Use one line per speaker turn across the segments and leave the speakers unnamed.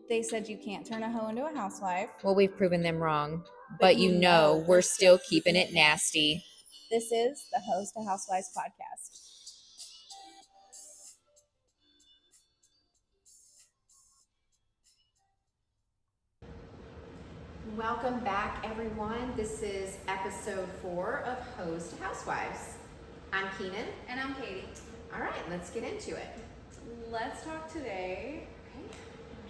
They said you can't turn a hoe into a housewife.
Well, we've proven them wrong, but you know we're still keeping it nasty.
This is the Hoes to Housewives podcast.
Welcome back, everyone. This is episode 4 of Hoes to Housewives. I'm Keenan.
And I'm Katie.
All right, let's get into it.
Let's talk today.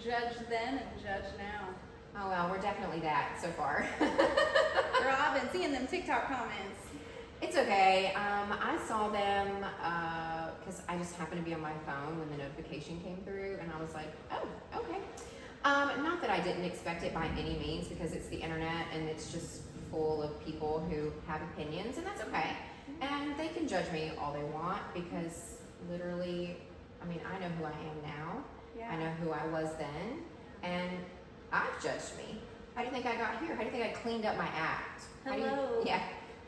Judge then and judge now.
Oh, well, we're definitely that so far.
Girl, I've been seeing them TikTok comments.
It's okay. I saw them because I just happened to be on my phone when the notification came through, and I was like, oh, okay. Not that I didn't expect it by any means, because it's the internet and it's just full of people who have opinions, and that's okay. And they can judge me all they want, because literally, I mean, I know who I am now.
Yeah.
I know who I was then, and I've judged me. How do you think I got here? How do you think I cleaned up my act?
Hello.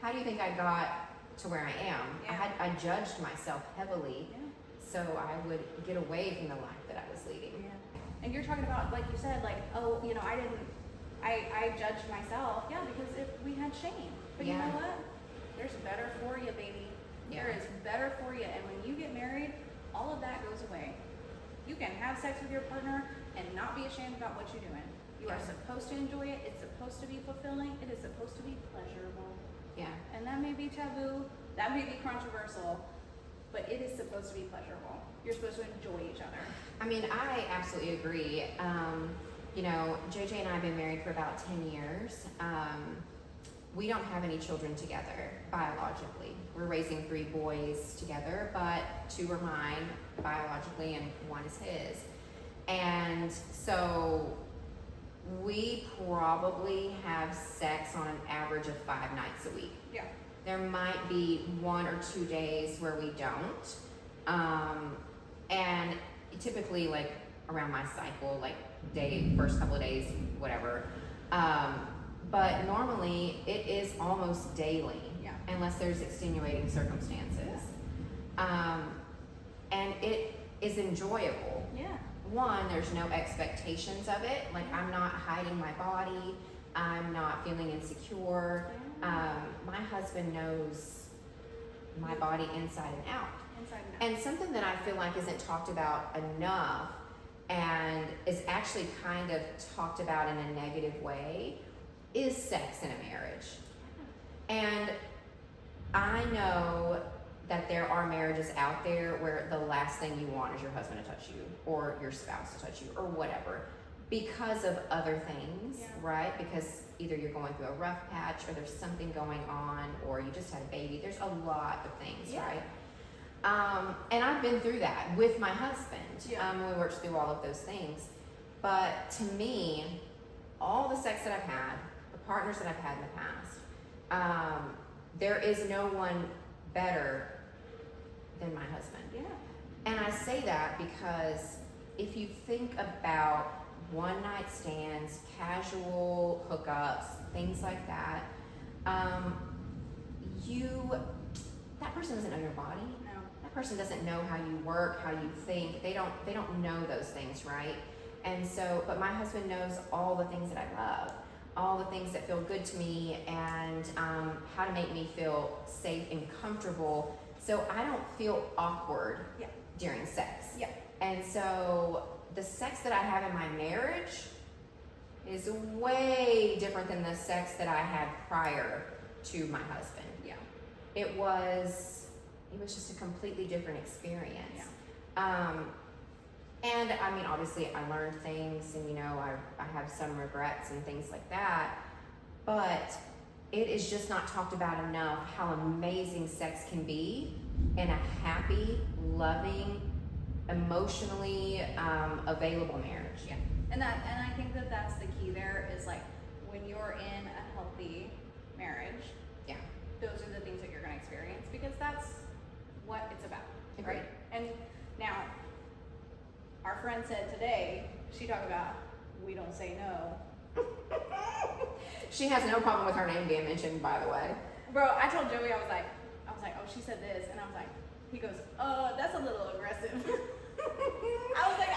How do you think I got to where I am?
Yeah.
I judged myself heavily, so I would get away from the life that I was leading.
Yeah. And you're talking about, like you said, like, oh, you know, I judged myself. Yeah, because we had shame. But you know what? There's better for you, baby.
Yeah.
There is better for you. And when you get married, all of that goes away. You can have sex with your partner and not be ashamed about what you're doing. You are supposed to enjoy it. It's supposed to be fulfilling. It is supposed to be pleasurable.
Yeah.
And that may be taboo. That may be controversial. But it is supposed to be pleasurable. You're supposed to enjoy each other.
I mean, I absolutely agree. You know, JJ and I have been married for about 10 years. We don't have any children together biologically. We're raising 3 boys together, but 2 are mine biologically and 1 is his. And so we probably have sex on an average of 5 nights a week.
Yeah.
There might be 1 or 2 days where we don't. And typically, like, around my cycle, like first couple of days, whatever. But normally it is almost daily, unless there's extenuating circumstances. And it is enjoyable.
Yeah.
1, there's no expectations of it. Like, I'm not hiding my body. I'm not feeling insecure. My husband knows my body inside and out. And something that I feel like isn't talked about enough, and is actually kind of talked about in a negative way, is sex in a marriage. And I know that there are marriages out there where the last thing you want is your husband to touch you, or your spouse to touch you, or whatever, because of other things, right? Because either you're going through a rough patch, or there's something going on, or you just had a baby. There's a lot of things, right? And I've been through that with my husband. We worked through all of those things. But to me, all the sex that I've had, the partners that I've had in the past, there is no one better than my husband. Yeah. And I say that because if you think about one night stands, casual hookups, things like that, that person doesn't know your body. No. That person doesn't know how you work, how you think. They don't know those things, right? And so, but my husband knows all the things that I love, all the things that feel good to me, and how to make me feel safe and comfortable, so I don't feel awkward during sex. Yeah. And so the sex that I have in my marriage is way different than the sex that I had prior to my husband. Yeah. It was just a completely different experience. Yeah. And I mean, obviously I learned things, and you know, I have some regrets and things like that, but it is just not talked about enough how amazing sex can be in a happy, loving, emotionally available marriage.
Yeah. And I think that that's the key there, is like, when you're in a healthy marriage, those are the things that you're going to experience, because that's what it's about.
Agreed.
Right? And now, our friend said today, she talked about, we don't say no.
She has no problem with her name being mentioned, by the way.
Bro, I told Joey, I was like, oh, she said this, and I was like, he goes, that's a little aggressive. I was like,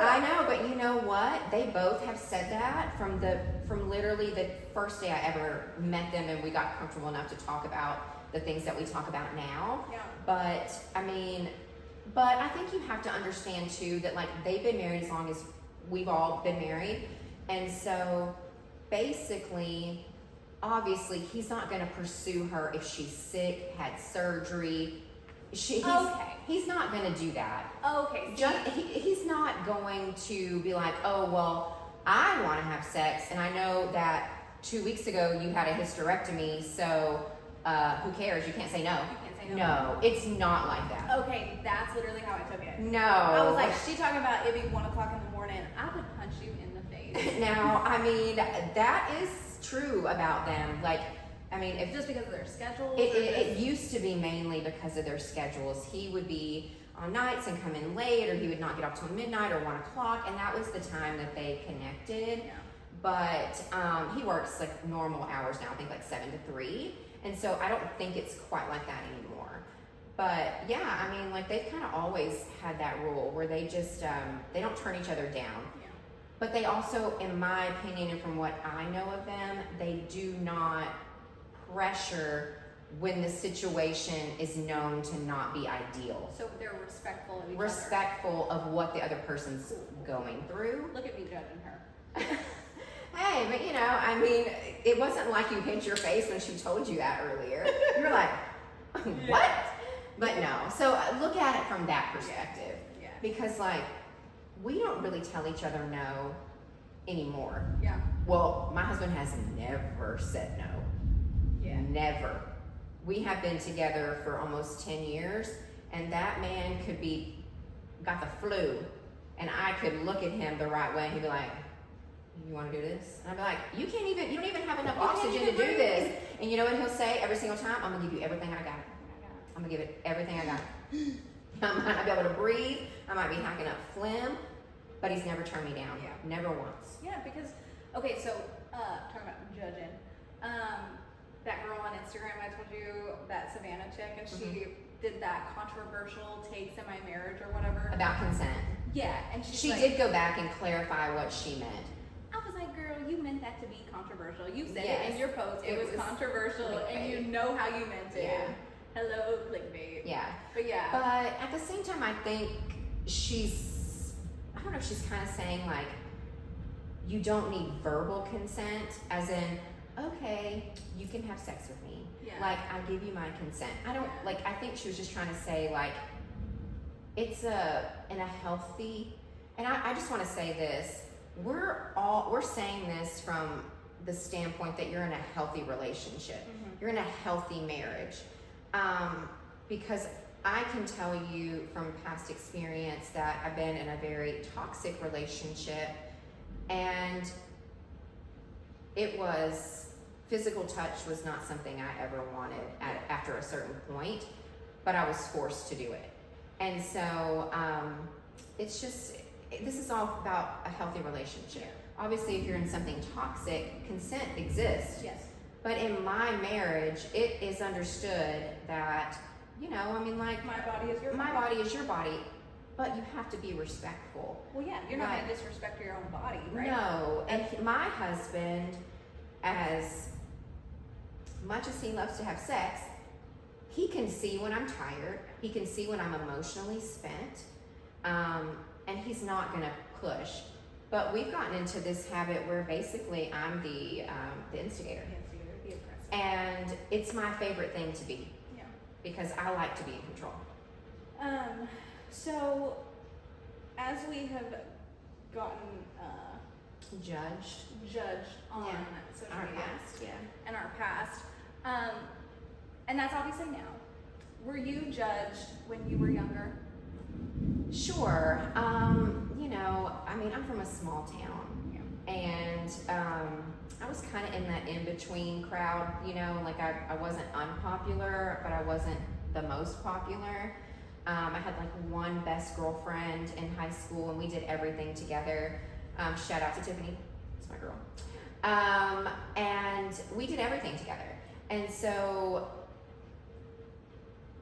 I know,
but you know what? They both have said that from literally the first day I ever met them and we got comfortable enough to talk about the things that we talk about now.
Yeah.
But I think you have to understand too that like they've been married as long as we've all been married. And so basically, obviously he's not going to pursue her if she's sick, had surgery. He's not going to do that.
Okay.
He's not going to be like, oh, well, I want to have sex. And I know that 2 weeks ago you had a hysterectomy. So who cares? You can't say no.
You can't say no.
No, it's not like that.
Okay, that's literally how I took it.
No.
I was like, she talking about it being 1 o'clock in the morning. I would punch you in the face.
Now, I mean, that is true about them. Like, I mean, if
Just because of their schedules?
it used to be mainly because of their schedules. He would be on nights and come in late, or he would not get off till midnight or 1 o'clock, and that was the time that they connected.
Yeah.
But he works like normal hours now, I think like 7 to 3, and so I don't think it's quite like that anymore. But yeah, I mean, like they've kind of always had that rule where they just they don't turn each other down.
Yeah.
But they also, in my opinion, and from what I know of them, they do not pressure when the situation is known to not be ideal.
So they're respectful of each
Respectful of what the other person's going through.
other. Look at me judging her.
Hey, but you know, I mean, it wasn't like you hid your face when she told you that earlier. You're like, what? But no. So look at it from that perspective.
Yeah.
Because like, we don't really tell each other no anymore.
Yeah.
Well, my husband has never said no.
Yeah.
Never. We have been together for almost 10 years, and that man could be, got the flu, and I could look at him the right way, and he'd be like, you want to do this? And I'd be like, you don't even have enough oxygen to do this. And you know what he'll say every single time? I'm going to give you everything I got. I'm going to give it everything I got. I might not be able to breathe. I might be hacking up phlegm, but he's never turned me down.
Yeah.
Never once.
Yeah, because, okay, so, talking about judging, that girl on Instagram I told you, that Savannah chick, and she did that controversial takes in my marriage or whatever.
About consent.
Yeah, and she's
She
like,
did go back and clarify what she meant.
I was like, girl, you meant that to be controversial. You said
Yes.
it in your post. It was controversial, and you
clickbait.
know how you meant it.
Yeah.
Hello, clickbait.
Yeah.
But yeah.
But at the same time, I think I don't know if she's kind of saying like, you don't need verbal consent, as in, okay, you can have sex with me.
Yeah.
Like, I give you my consent. I think she was just trying to say like, it's in a healthy, and I just want to say this, we're saying this from the standpoint that you're in a healthy relationship. You're in a healthy marriage. Because I can tell you from past experience that I've been in a very toxic relationship, and physical touch was not something I ever wanted after a certain point, but I was forced to do it. And so this is all about a healthy relationship. Obviously, if you're in something toxic, consent exists.
Yes.
But in my marriage, it is understood that, you know, I mean, like,
My body is your
my
body.
body is your body, but you have to be respectful.
Well, yeah, you're not
Right.
going to disrespect your own body, right?
No, and my husband, as much as he loves to have sex, he can see when I'm tired. He can see when I'm emotionally spent, and he's not going to push. But we've gotten into this habit where basically I'm the instigator,
Yes, you're the aggressor.
and it's my favorite thing to be
Yeah.
because I like to be in control.
So, as we have gotten
Judged
judged on
Yeah.
social
our
media
past, yeah.
and our past, and that's obviously now. Were you judged when you were younger?
Sure. You know, I mean, I'm from a small town.
Yeah.
And I was kind of in that in-between crowd, you know, like I wasn't unpopular, but I wasn't the most popular. I had like one best girlfriend in high school, and we did everything together. Shout out to Tiffany, it's my girl. And we did everything together. And so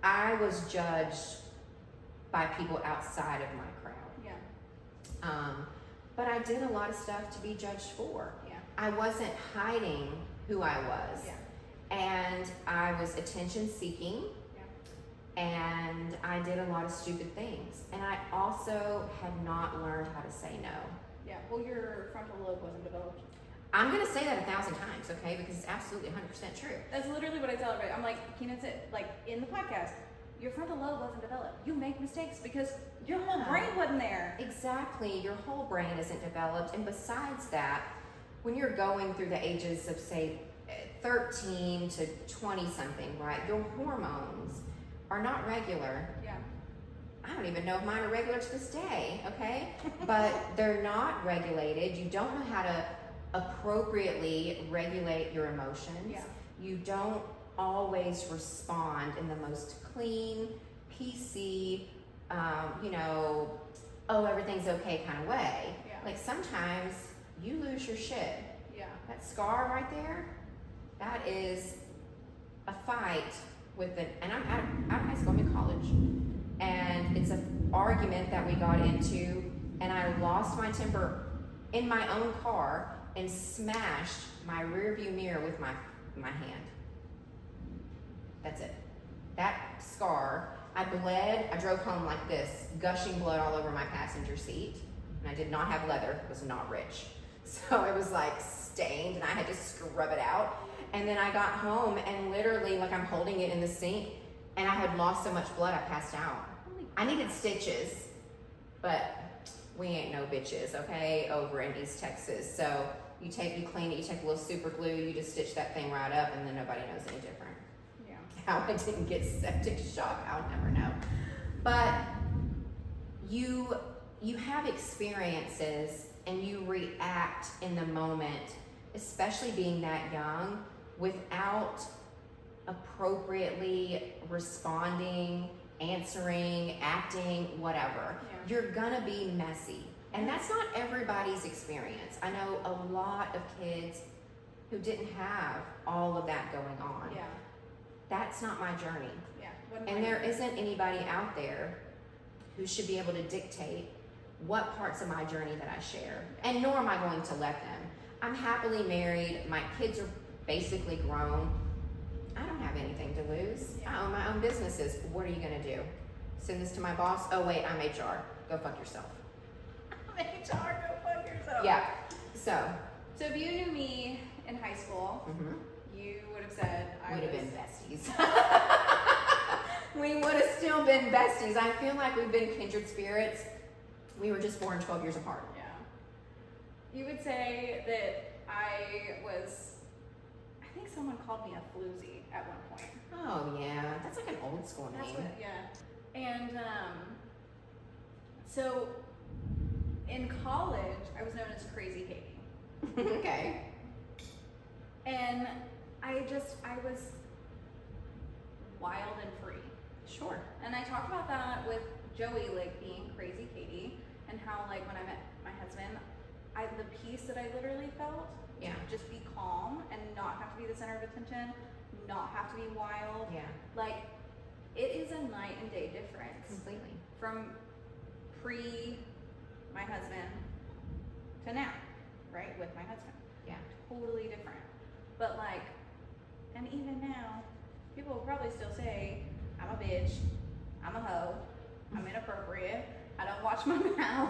I was judged by people outside of my crowd.
Yeah.
but I did a lot of stuff to be judged for.
Yeah.
I wasn't hiding who I was.
Yeah.
And I was attention seeking.
Yeah.
And I did a lot of stupid things. And I also had not learned how to say no.
Yeah. Well, your frontal lobe wasn't developed.
I'm gonna say that 1,000 times, okay? Because it's absolutely 100% true.
That's literally what I tell everybody. I'm like, Keenan said, like in the podcast, your frontal lobe wasn't developed. You make mistakes because your whole
Yeah.
brain wasn't there.
Exactly, your whole brain isn't developed. And besides that, when you're going through the ages of, say, 13 to 20 something, right, your hormones are not regular.
Yeah.
I don't even know if mine are regular to this day, okay? But they're not regulated. You don't know how to appropriately regulate your emotions.
Yeah.
You don't always respond in the most clean, PC, oh, everything's okay kind of way.
Yeah.
Like sometimes you lose your shit.
Yeah.
That scar right there, that is a fight with it. And I'm out of high school, I'm in college. And it's an argument that we got into, and I lost my temper in my own car and smashed my rear view mirror with my hand. That's it. That scar, I bled, I drove home like this, gushing blood all over my passenger seat. And I did not have leather, it was not rich. So it was like stained and I had to scrub it out. And then I got home and literally, like I'm holding it in the sink, and I had lost so much blood I passed out. I needed stitches, but we ain't no bitches, okay, over in East Texas. So you clean it, you take a little super glue, you just stitch that thing right up, and then nobody knows any different.
Yeah.
How I didn't get septic shock, I'll never know. But you have experiences and you react in the moment, especially being that young, without appropriately responding, answering, acting, whatever.
Yeah.
You're gonna be messy. And that's not everybody's experience. I know a lot of kids who didn't have all of that going on.
Yeah.
That's not my journey.
Yeah.
And there isn't anybody out there who should be able to dictate what parts of my journey that I share. And nor am I going to let them. I'm happily married. My kids are basically grown. I don't have anything to lose.
Yeah.
I own my own businesses. What are you gonna do? Send this to my boss? Oh wait, I'm HR. Go fuck yourself.
HR, go fuck yourself.
Yeah. So
if you knew me in high school, you would have said
we'd have been besties. We would have still been besties. I feel like we've been kindred spirits. We were just born 12 years apart.
Yeah. You would say that I think someone called me a floozy at one point.
Oh yeah, that's like an old school
That's
name.
what, yeah. And so in college, I was known as Crazy Katie.
Okay.
And I was wild and free.
Sure.
And I talked about that with Joey, like being Crazy Katie, and how like when I met my husband, the peace that I literally felt,
Yeah.
just be calm and not have to be the center of attention, not have to be wild.
Yeah.
Like it is a night and day difference
Completely.
from pre my husband to now, right? With my husband.
Yeah.
Totally different. But like, and even now, people will probably still say, I'm a bitch, I'm a hoe, I'm inappropriate, I don't watch my mouth,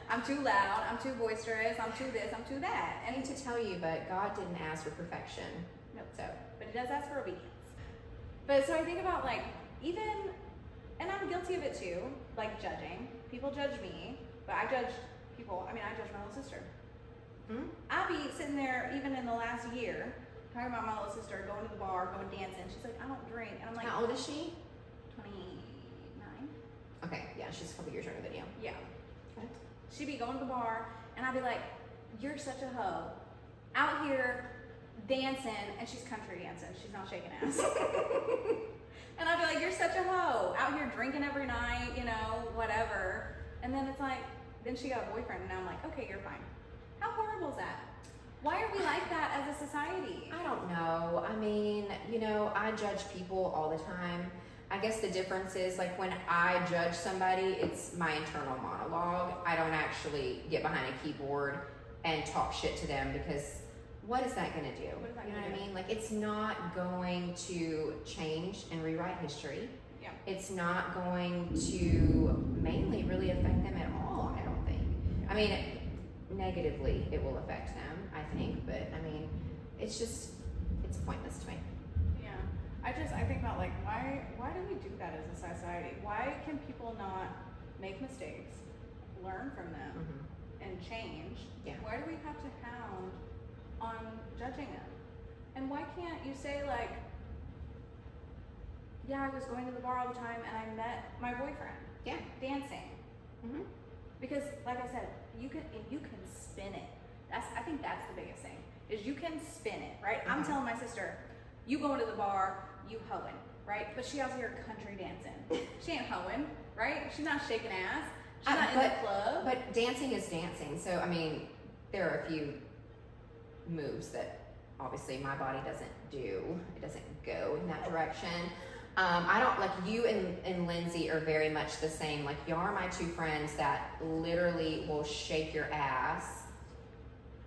I'm too loud, I'm too boisterous, I'm too this, I'm too that.
I need to tell you, but God didn't ask for perfection.
Nope.
So
But he does ask for obedience. But so I think about like, even, and I'm guilty of it too, like judging. People judge me, but I judge people, I judge my little sister. I'll be sitting there even in the last year talking about my little sister going to the bar, going dancing. She's like, I don't drink. And I'm like,
how old is she?
29.
Okay, yeah, she's a couple years younger than you.
Yeah.
Okay.
She'd be going to the bar, and I'd be like, you're such a hoe. Out here dancing, and she's country dancing. She's not shaking ass. And I'd be like, you're such a hoe. Out here drinking every night, whatever. And then it's like, then she got a boyfriend, and now I'm like, okay, you're fine. How horrible is that? Why are we like that as a society?
I don't know. I judge people all the time. I guess the difference is like when I judge somebody, it's my internal monologue. I don't actually get behind a keyboard and talk shit to them because what is that going to do?
What is that
You know
gonna
what I
do?
mean? Like it's not going to change and rewrite history.
Yeah.
It's not going to mainly really affect them at all, I don't think. I mean, negatively it will affect them, I think, but I mean, it's pointless to me.
Yeah. I think about like why do we do that as a society? Why can people not make mistakes, learn from them,
Mm-hmm.
and change?
Yeah.
Why do we have to hound on judging them? And why can't you say like, yeah, I was going to the bar all the time and I met my boyfriend
Yeah.
dancing.
Mm-hmm.
Because like I said, you can spin it. I think that's the biggest thing. Is you can spin it, right? I'm
Mhm.
telling my sister, you going to the bar, you hoeing, right? But she out here country dancing. She ain't hoeing, right? She's not shaking ass. She's not in the club.
But dancing is dancing. So, I mean, there are a few moves that obviously my body doesn't do. It doesn't go in that direction. I don't, like you and Lindsay are very much the same. Like y'all are my two friends that literally will shake your ass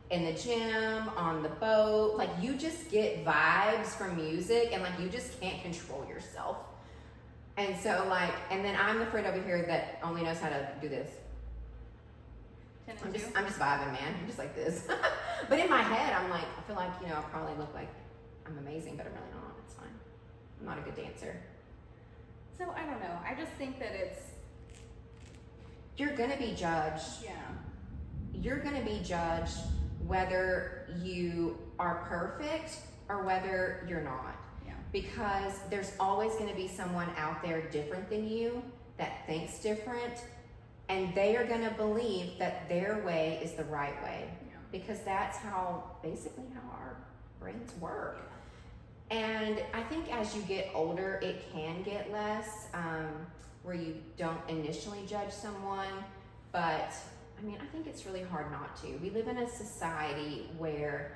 in the gym, on the boat. Like you just get vibes from music and like you just can't control yourself. And so like, and then I'm the friend over here that only knows how to do this.
10
I'm
and 2.
just vibing, man. I'm just like this. But in my head, I'm like, I feel like, you know, I probably look like I'm amazing, but I'm really not. It's fine. I'm not a good dancer.
So I don't know. I just think that it's,
You're gonna be judged.
yeah.
You're gonna be judged whether you are perfect or whether you're not.
Yeah.
Because there's always gonna be someone out there different than you that thinks different, and they are gonna believe that their way is the right way.
Yeah.
Because that's basically how our brains work. And I think as you get older, it can get less, where you don't initially judge someone, but I mean, I think it's really hard not to. We live in a society where,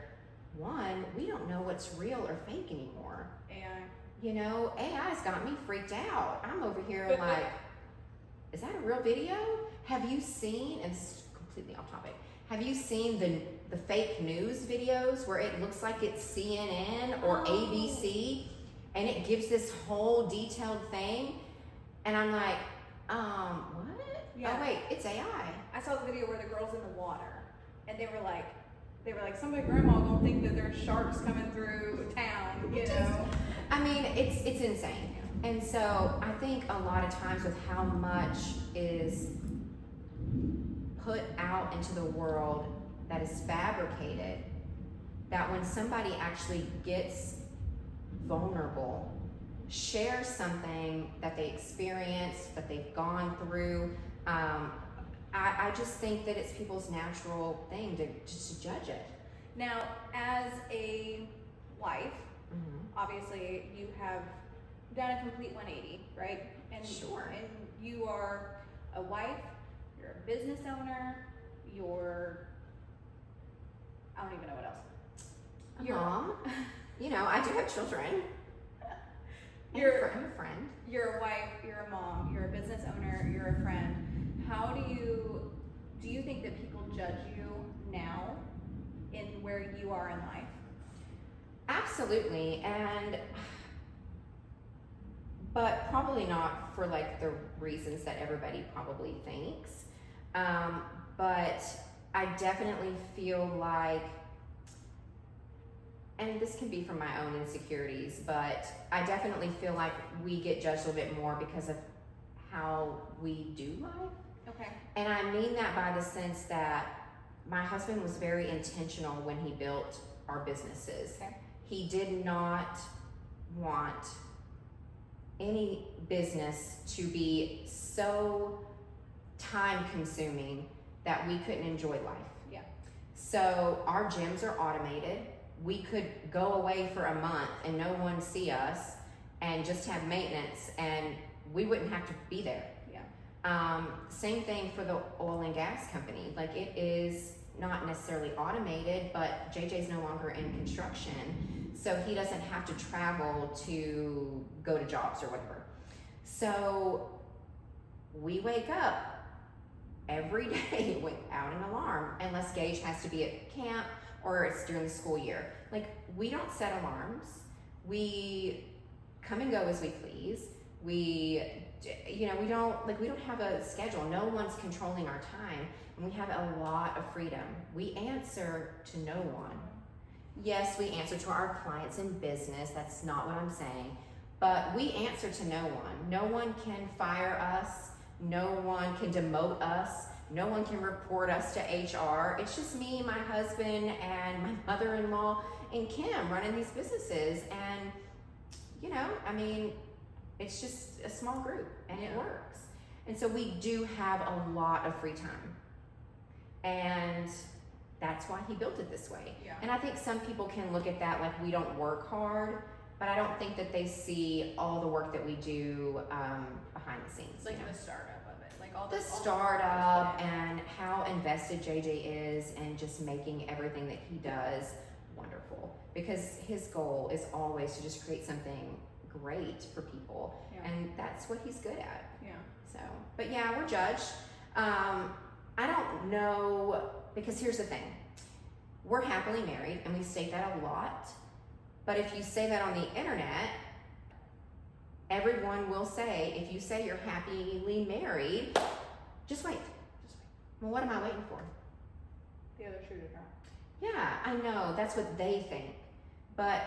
one, we don't know what's real or fake anymore.
AI.
You know, AI's got me freaked out. I'm over here like, is that a real video? Have you seen, and this is completely off topic, have you seen the fake news videos where it looks like it's CNN or ABC and it gives this whole detailed thing? And I'm like, what?
Yeah.
Oh wait, it's AI.
I saw the video where the girl's in the water, and they were like, somebody grandma gonna think that there's sharks coming through town, you know?
I mean, it's insane. And so I think a lot of times with how much is put out into the world that is fabricated, that when somebody actually gets vulnerable, shares something that they experienced, that they've gone through, I just think that it's people's natural thing to judge it.
Now, as a wife,
Mm-hmm.
obviously you have done a complete 180, right? And
Sure.
And you are a wife, you're a business owner, I don't even know what else.
A mom. You know, I do have children. I'm a friend.
You're a wife, you're a mom, you're a business owner, you're a friend. How do you think that people judge you now in where you are in life?
Absolutely, but probably not for like the reasons that everybody probably thinks. But I definitely feel like, and this can be from my own insecurities, but I definitely feel like we get judged a little bit more because of how we do life.
Okay.
And I mean that by the sense that my husband was very intentional when he built our businesses.
Okay.
He did not want any business to be so time consuming that we couldn't enjoy life.
Yeah.
So our gyms are automated. We could go away for a month and no one see us and just have maintenance and we wouldn't have to be there.
Yeah.
Same thing for the oil and gas company. Like it is not necessarily automated, but JJ's no longer in construction. So he doesn't have to travel to go to jobs or whatever. So we wake up every day without an alarm unless Gage has to be at camp or it's during the school year. Like, we don't set alarms. We come and go as we please. We don't have a schedule. No one's controlling our time, and we have a lot of freedom. We answer to no one. Yes, we answer to our clients in business. That's not what I'm saying. But we answer to no one. No one can fire us. No one can demote us. No one can report us to HR. It's just me, my husband, and my mother-in-law, and Kim running these businesses. And, it's just a small group, and it works. And so we do have a lot of free time. And that's why he built it this way.
Yeah.
And I think some people can look at that like we don't work hard, but I don't think that they see all the work that we do behind the scenes.
Like the startup of it, like all
the
all
startup and how invested JJ is in just making everything that he does wonderful. Because his goal is always to just create something great for people, and that's what he's good at.
Yeah.
So, but yeah, we're judged. I don't know, because here's the thing. We're happily married, and we state that a lot. But if you say that on the internet, everyone will say, if you say you're happily married, just wait. Well, what am I waiting for?
The other shoe to drop.
Yeah, I know. That's what they think. But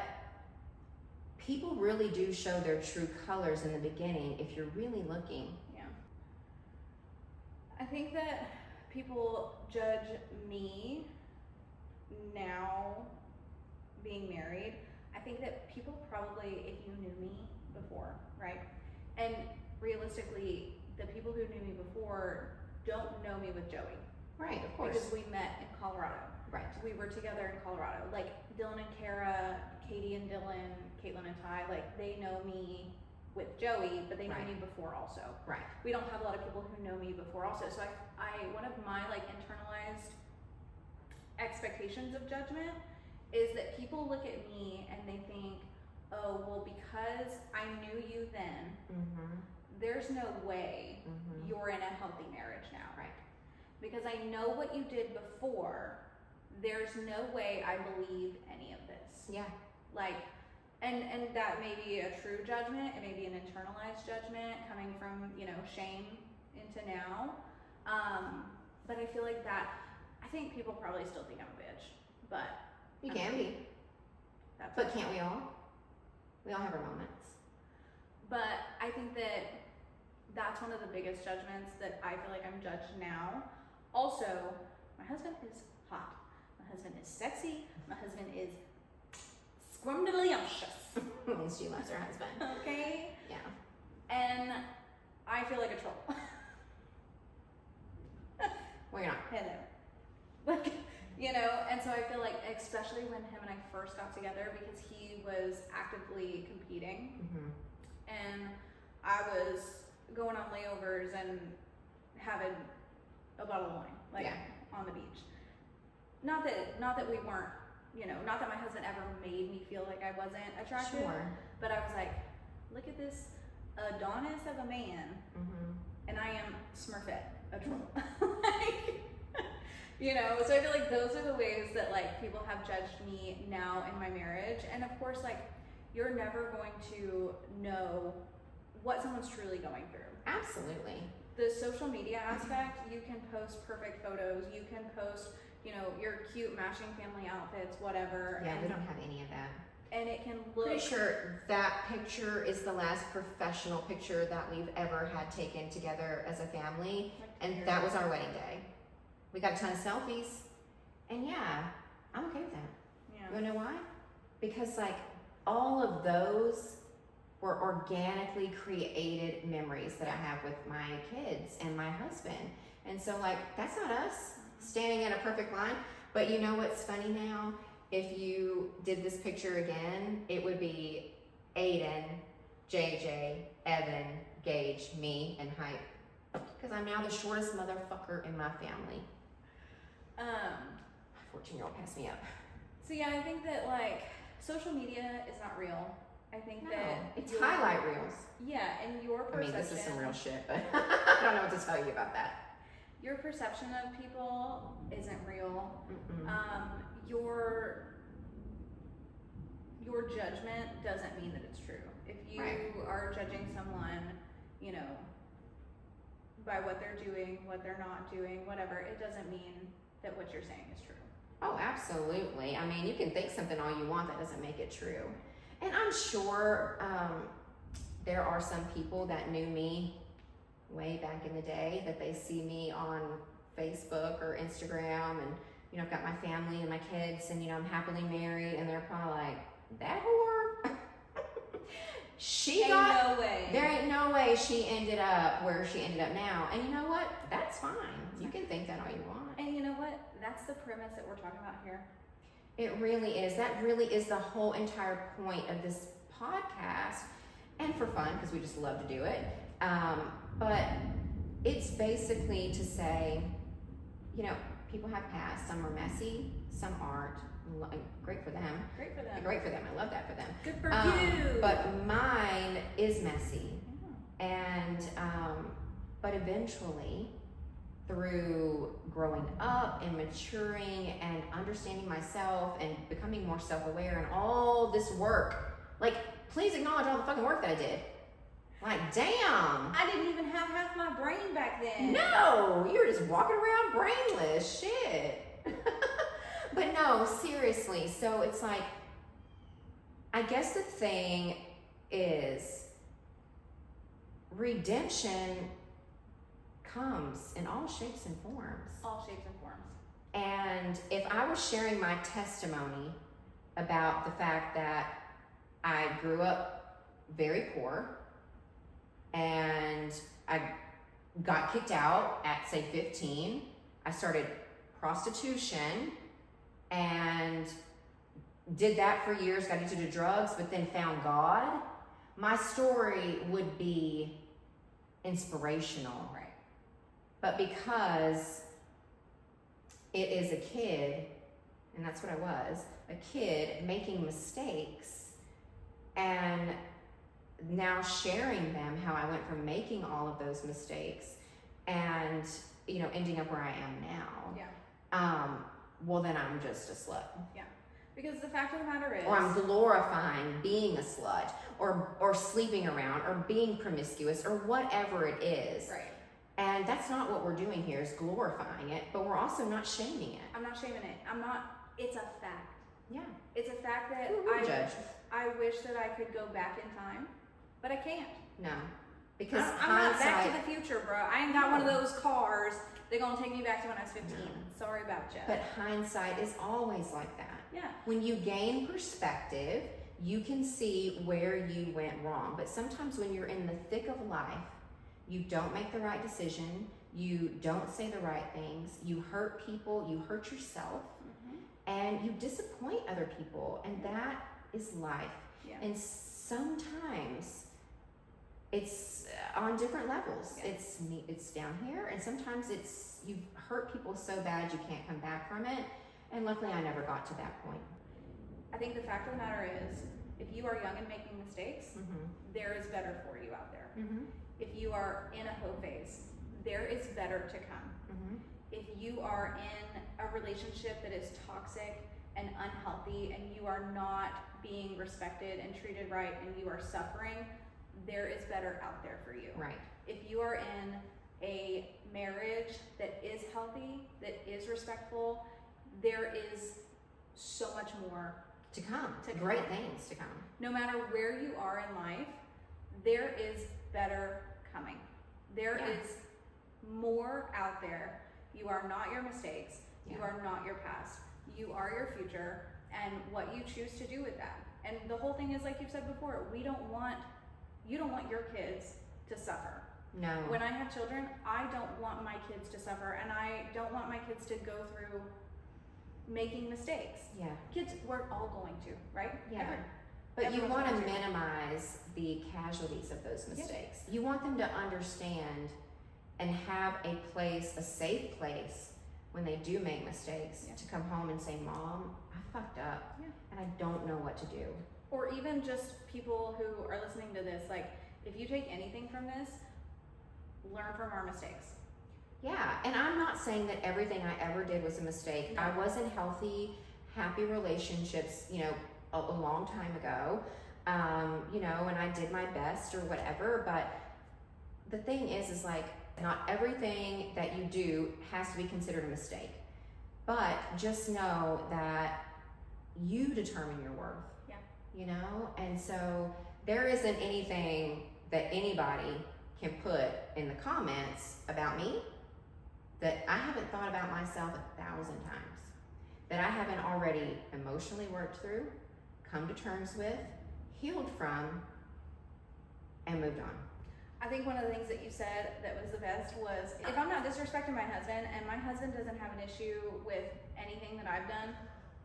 people really do show their true colors in the beginning if you're really looking.
Yeah. I think that people judge me now being married. I think that people probably, if you knew me before, right? And realistically, the people who knew me before don't know me with Joey.
Right, of course.
Because we met in Colorado.
Right.
We were together in Colorado. Like Dylan and Kara, Katie and Dylan, Caitlin and Ty, like they know me with Joey, but they know me before also.
Right.
We don't have a lot of people who know me before also. So I one of my like internalized expectations of judgment is that people look at me and they think, oh, well, because I knew you then, there's no way you're in a healthy marriage now.
Right.
Because I know what you did before, there's no way I believe any of this.
Yeah.
Like, and that may be a true judgment, it may be an internalized judgment coming from, shame into now. But I feel like that, I think people probably still think I'm a bitch, but.
You can be. But can't we all? We all have our moments.
But I think that that's one of the biggest judgments that I feel like I'm judged now. Also, my husband is hot. My husband is sexy. My husband is scrumdiddlyumptious.
She loves her husband.
Okay?
Yeah.
And I feel like a troll.
Well, you're not.
Hello. Like, and so I feel like, especially when him and I first got together, because he was actively competing, and I was going on layovers and having a bottle of wine, on the beach. Not that we weren't, not that my husband ever made me feel like I wasn't attractive,
Sure.
but I was like, look at this Adonis of a man, and I am Smurfette, a troll. So I feel like those are the ways that like people have judged me now in my marriage. And of course, like, you're never going to know what someone's truly going through.
Absolutely.
The social media aspect, you can post perfect photos, you can post, your cute matching family outfits, whatever.
Yeah, we don't have any of that.
And it can look.
Pretty sure that picture is the last professional picture that we've ever had taken together as a family, and that was our wedding day. We got a ton of selfies, and yeah, I'm okay with that.
Yeah.
You wanna know why? Because like all of those were organically created memories that I have with my kids and my husband. And so like, that's not us standing in a perfect line. But you know what's funny now? If you did this picture again, it would be Aiden, JJ, Evan, Gage, me, and Hype. Because I'm now the shortest motherfucker in my family. My 14-year-old passed me up.
So yeah, I think that like social media is not real, I think
No,
that
it's
your-
highlight reels.
Yeah, and your
I mean,
perception.
this is some real shit, but I don't know what to tell you about that.
Your perception of people isn't real.
Mm-mm.
Your judgment doesn't mean that it's true. If you
Right.
are judging someone, you know, by what they're doing, what they're not doing, whatever, it doesn't mean that what you're saying is true.
Oh, absolutely. I mean, you can think something all you want, that doesn't make it true. And I'm sure there are some people that knew me way back in the day, that they see me on Facebook or Instagram, and you know, I've got my family and my kids, and you know, I'm happily married, and they're probably like, that whore.
Ain't no way.
There ain't no way she ended up where she ended up now. And you know what? That's fine. You can think that all you want.
And you know what? That's the premise that we're talking about here.
It really is. That really is the whole entire point of this podcast. And for fun, because we just love to do it. But it's basically to say, you know, people have past. Some are messy, some aren't. Great for them.
Great for them.
Great for them. I love that for them.
Good for you.
But mine is messy.
Yeah.
And, but eventually, through growing up and maturing and understanding myself and becoming more self-aware and all this work, like, please acknowledge all the fucking work that I did. Like, damn.
I didn't even have half my brain back then.
No, you were just walking around brainless. Shit. But no, seriously. So it's like, I guess the thing is, redemption comes in all shapes and forms.
All shapes and forms.
And if I was sharing my testimony about the fact that I grew up very poor and I got kicked out at, say, 15, I started prostitution and did that for years, got into the drugs, but then found God, my story would be inspirational.
Right.
But because it is a kid, and that's what I was, a kid making mistakes, and now sharing them, how I went from making all of those mistakes and, you know, ending up where I am now.
Yeah.
Well, then I'm just a slut.
Yeah. Because the fact of the matter is,
Or I'm glorifying being a slut, or sleeping around, or being promiscuous, or whatever it is.
right.
And that's not what we're doing here, is glorifying it, but we're also not shaming it.
I'm not shaming it. It's a fact.
Yeah.
It's a fact that
Who would judge?
I wish that I could go back in time, but I can't.
No. Because
I'm not
hindsight,
back to the future, bro. I ain't got one of those cars. They're gonna take me back to when I was 15.
No.
Sorry about you.
but hindsight is always like that.
yeah.
When you gain perspective, you can see where you went wrong. But sometimes when you're in the thick of life, you don't make the right decision, you don't say the right things, you hurt people, you hurt yourself,
Mhm.
and you disappoint other people, and that is life.
Yeah.
And sometimes it's on different levels.
Yeah.
It's down here, and sometimes it's you've hurt people so bad you can't come back from it. And luckily, I never got to that point.
I think the fact of the matter is, if you are young and making mistakes,
Mm-hmm.
there is better for you out there.
Mm-hmm.
If you are in a hoe phase, there is better to come.
Mm-hmm.
If you are in a relationship that is toxic and unhealthy and you are not being respected and treated right and you are suffering, there is better out there for you.
Right.
If you are in a marriage that is healthy, that is respectful, there is so much more.
To come.
To
Great
come.
things to come.
No matter where you are in life, there is better coming. There
Yeah.
is more out there. You are not your mistakes. You
Yeah.
are not your past. You are your future and what you choose to do with that. And the whole thing is, like you've said before, you don't want your kids to suffer.
No.
When I have children, I don't want my kids to suffer, and I don't want my kids to go through making mistakes.
Yeah.
Kids, we're all going to, right?
Yeah. But you
everyone's
want to
going to.
minimize the casualties of those
Yeah.
mistakes. You want them to understand and have a place, a safe place, when they do make mistakes,
Yeah.
to come home and say, Mom, I fucked up,
Yeah.
and I don't know what to do.
Or even just people who are listening to this, like, if you take anything from this, learn from our mistakes.
Yeah, and I'm not saying that everything I ever did was a mistake.
No.
I was in healthy, happy relationships, you know, a long time ago, you know, and I did my best or whatever. But the thing is like, not everything that you do has to be considered a mistake. But just know that you determine your worth.
Yeah.
You know, and so there isn't anything that anybody can put in the comments about me that I haven't thought about myself 1,000 times, that I haven't already emotionally worked through, come to terms with, healed from, and moved on.
I think one of the things that you said that was the best was, if I'm not disrespecting my husband and my husband doesn't have an issue with anything that I've done,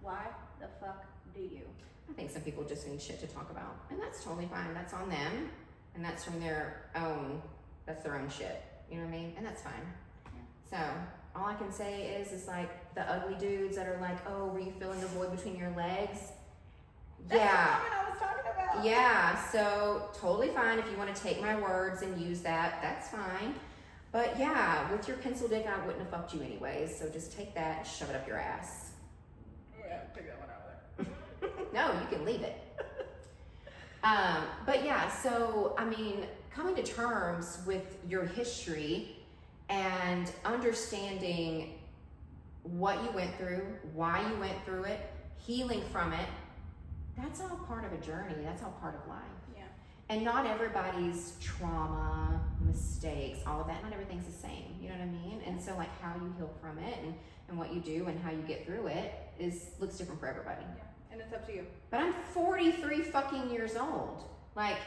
why the fuck do you?
I think some people just need shit to talk about, and that's totally fine. That's on them, and that's from their own, that's their own shit. You know what I mean? And that's fine. So all I can say is like the ugly dudes that are like, oh, were you feeling the void between your legs?
That's
Yeah.
the comment I was talking about.
Yeah, so totally fine if you want to take my words and use that, that's fine. But yeah, with your pencil dick, I wouldn't have fucked you anyways, so just take that and shove it up your ass.
Yeah, take that one out there.
No, you can leave it. But yeah, so I mean, coming to terms with your history and understanding what you went through, why you went through it, healing from it, that's all part of a journey. That's all part of life.
Yeah.
And not everybody's trauma, mistakes, all of that, not everything's the same. You know what I mean? And so like how you heal from it and what you do and how you get through it looks different for everybody.
Yeah. And it's up to you.
But I'm 43 fucking years old. Like,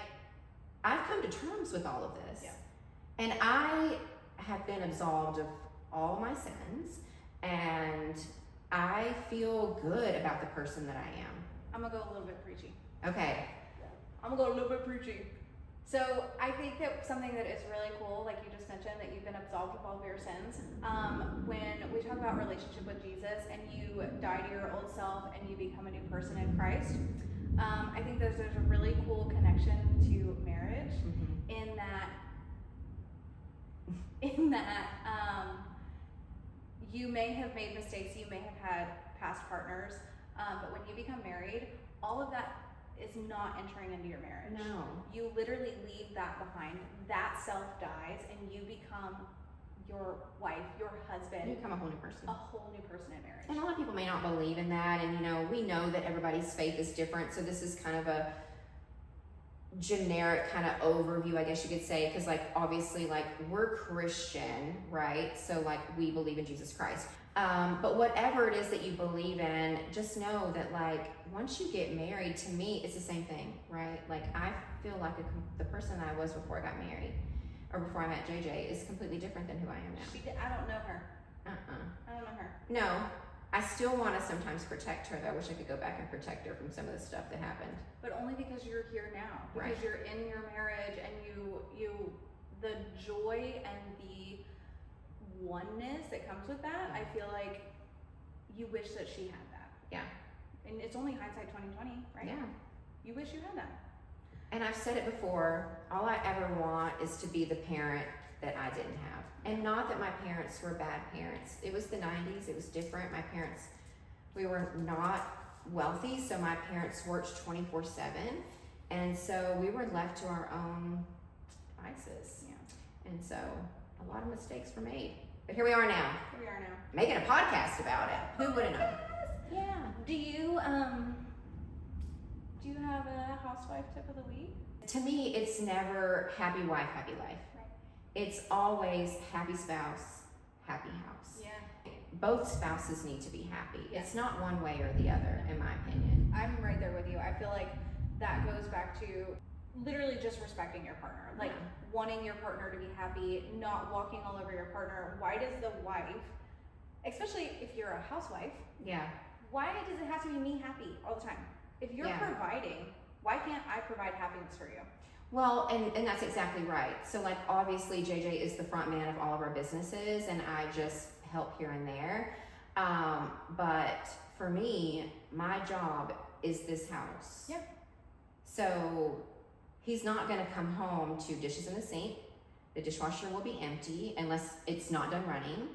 I've come to terms with all of this.
Yeah.
And I have been absolved of all my sins, and I feel good about the person that I am.
I'm gonna go a little bit preachy.
Okay.
I'm gonna go a little bit preachy. So I think that something that is really cool, like you just mentioned, that you've been absolved of all of your sins. When we talk about relationship with Jesus and you die to your old self and you become a new person in Christ, I think there's a really cool connection to marriage in that you may have made mistakes, you may have had past partners, but when you become married, all of that is not entering into your marriage.
No.
You literally leave that behind. That self dies and you become your wife, your husband.
You become a whole new person.
A whole new person in marriage.
And a lot of people may not believe in that, and you know, we know that everybody's faith is different, so this is kind of a generic kind of overview, I guess you could say, because like obviously like we're Christian, right? So like we believe in Jesus Christ. But whatever it is that you believe in, just know that like once you get married, to me it's the same thing, right? Like I feel like the person I was before I got married or before I met JJ is completely different than who I am now.
I don't know her.
Uh-uh.
I don't know her.
No, I still want to sometimes protect her. I wish I could go back and protect her from some of the stuff that happened.
But only because you're here now. Because
Right.
you're in your marriage and you the joy and the oneness that comes with that, I feel like you wish that she had that.
Yeah.
And it's only hindsight 2020, right?
Yeah.
You wish you had that.
And I've said it before, all I ever want is to be the parent that I didn't have. And not that my parents were bad parents. It was the 90s, it was different. My parents, we were not wealthy, so my parents worked 24/7. And so we were left to our own devices.
Yeah.
And so a lot of mistakes were made. But here we are now,
Here we are now.
making a podcast about it. Who would have known?
Yeah. Do you have a housewife tip of the week?
To me, it's never happy wife, happy life.
Right.
It's always happy spouse, happy house.
Yeah.
Both spouses need to be happy.
Yeah.
It's not one way or the other, in my opinion.
I'm right there with you. I feel like that goes back to literally just respecting your partner. Like
Yeah.
wanting your partner to be happy, not walking all over your partner. Why does the wife, especially if you're a housewife,
Yeah.
why does it have to be me happy all the time? If you're
Yeah.
providing, why can't I provide happiness for you?
Well, and that's exactly right. So like obviously JJ is the front man of all of our businesses and I just help here and there. But for me, my job is this house.
Yeah.
So he's not gonna come home to dishes in the sink. The dishwasher will be empty unless it's not done running.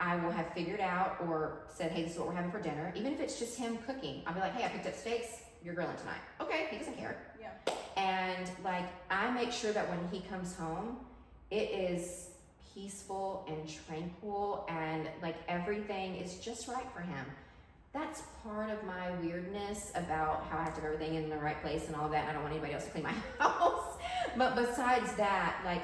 I will have figured out or said, hey, this is what we're having for dinner. Even if it's just him cooking, I'll be like, hey, I picked up steaks, you're grilling tonight. Okay, he doesn't care.
Yeah.
And like, I make sure that when he comes home, it is peaceful and tranquil and like everything is just right for him. That's part of my weirdness about how I have to have everything in the right place and all that. And I don't want anybody else to clean my house. But besides that, like,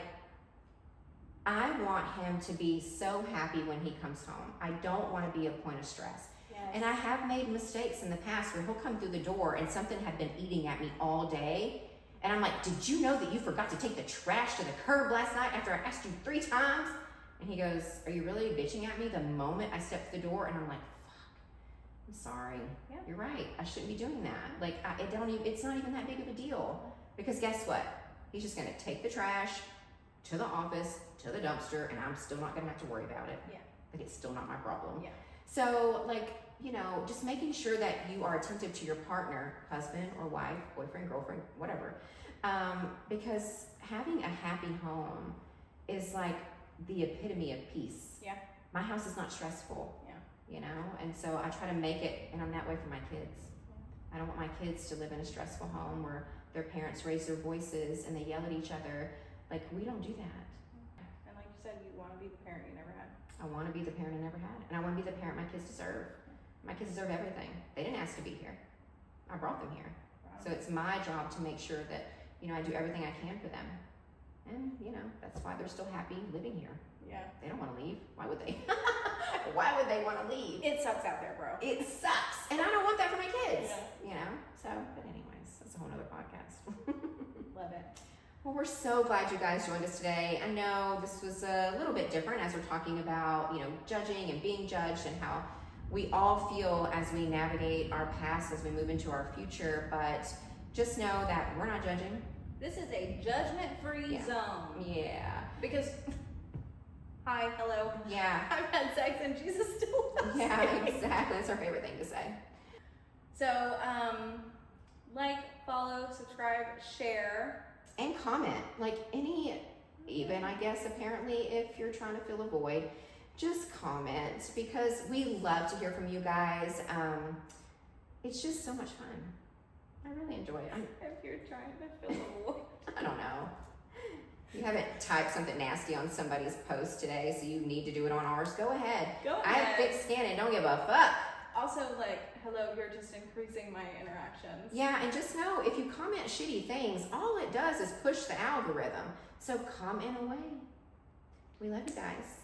I want him to be so happy when he comes home. I don't want to be a point of stress.
Yes.
And I have made mistakes in the past where he'll come through the door and something had been eating at me all day. And I'm like, did you know that you forgot to take the trash to the curb last night after I asked you 3 times? And he goes, are you really bitching at me the moment I stepped through the door? And I'm like, fuck, I'm sorry.
Yeah.
You're right. I shouldn't be doing that. Like, it's not even that big of a deal. Because guess what? He's just going to take the trash to the office, to the dumpster, and I'm still not going to have to worry about it.
Yeah.
Like, it's still not my problem.
Yeah.
So, like, you know, just making sure that you are attentive to your partner, husband or wife, boyfriend, girlfriend, whatever. Because having a happy home is like the epitome of peace.
Yeah.
My house is not stressful.
Yeah.
You know, and so I try to make it, and I'm that way for my kids. Yeah. I don't want my kids to live in a stressful home where their parents raise their voices and they yell at each other. Like, we don't do that.
And like you said, you want to be the parent you never had.
I want to be the parent I never had, and I want to be the parent my kids deserve. My kids deserve everything. They didn't ask to be here. I brought them here.
Wow.
So it's my job to make sure that, you know, I do everything I can for them. And, you know, that's why they're still happy living here.
Yeah.
They don't want to leave. Why would they? Why would they want to leave?
It sucks out there, bro.
It sucks. And I don't want that for my kids.
Yeah.
You know? So, but anyways, that's a whole nother podcast.
Love it.
Well, we're so glad you guys joined us today. I know this was a little bit different as we're talking about, you know, judging and being judged and how we all feel as we navigate our past as we move into our future. But just know that we're not judging.
This is a judgment-free
Yeah.
zone.
Yeah.
Because, hi, hello.
Yeah.
I've had sex and Jesus still loves
Yeah,
me.
exactly. That's our favorite thing to say.
So, like, follow, subscribe, share.
And comment. Like even I guess apparently if you're trying to fill a void, just comment because we love to hear from you guys. It's just so much fun. I really enjoy it.
If you're trying to fill a void.
I don't know. You haven't typed something nasty on somebody's post today, so you need to do it on ours. Go ahead.
Go
I have
ahead.
thick skin and don't give a fuck.
Also, like, hello, you're just increasing my interactions.
Yeah, and just know if you comment shitty things, all it does is push the algorithm. So comment away. We love you guys.